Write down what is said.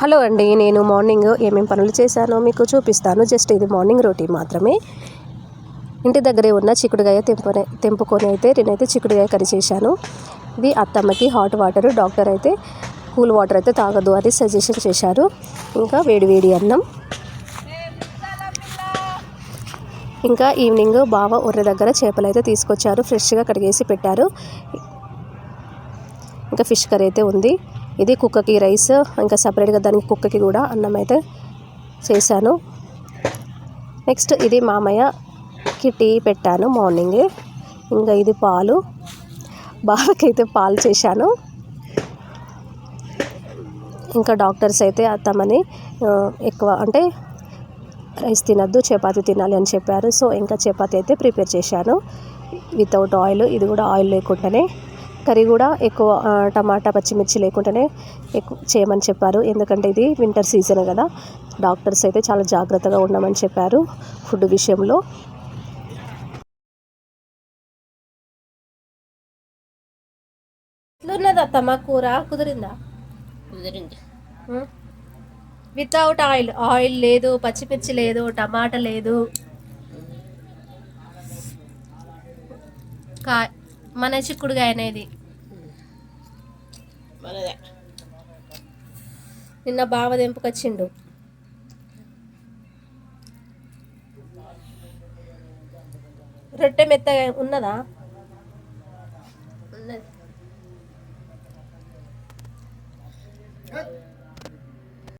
Hello అండి, నేను morning ఏమేమి పనులు చేశానో మీకు చూపిస్తాను. జస్ట్ ఇది మార్నింగ్ రొటీన్ మాత్రమే. ఇంటి దగ్గరే ఉన్న చిక్కుడుగాయ తెంపుకొని అయితే నేనైతే చిక్కుడుగాయ కర్రీ చేశాను. ఇది అత్తమ్మకి హాట్ వాటర్, డాక్టర్ అయితే కూల్ వాటర్ అయితే తాగదు అని సజెషన్ చేశారు. ఇంకా వేడి అన్నం. ఇంకా ఈవినింగ్ బావ ఒర్రె దగ్గర చేపలు అయితే తీసుకొచ్చారు, ఫ్రెష్గా కడిగేసి పెట్టారు. ఇంకా ఫిష్ కర్రీ అయితే ఉంది. ఇది కుక్కకి రైస్, ఇంకా సపరేట్గా దానికి కుక్కకి కూడా అన్నం అయితే చేశాను. నెక్స్ట్ ఇది మామయ్యకి టీ పెట్టాను మార్నింగే. ఇంకా ఇది పాలు, బావకైతే పాలు చేశాను. ఇంకా డాక్టర్స్ అయితే అత్తమ్మని ఎక్కువ అంటే రైస్ తినద్దు, చపాతీ తినాలి అని చెప్పారు. సో ఇంకా చపాతీ అయితే ప్రిపేర్ చేశాను వితౌట్ ఆయిల్. ఇది కూడా ఆయిల్ లేకుండానే, కర్రీ కూడా ఎక్కువ టమాటా పచ్చిమిర్చి లేకుండానే ఎక్కువ చేయమని చెప్పారు. ఎందుకంటే ఇది వింటర్ సీజన్ కదా, డాక్టర్స్ అయితే చాలా జాగ్రత్తగా ఉండమని చెప్పారు ఫుడ్ విషయంలో. ఎట్లున్నది అత్తమ్మ కూర? కుదిరిందా? కుదిరింది. వితౌట్ ఆయిల్ లేదు, పచ్చిమిర్చి లేదు, టమాటా లేదు. మన చిక్కుడుగాయ అనేది నిన్న బావ తెంపుకొచ్చిండు. రొట్టె మెత్తగా ఉన్నదా?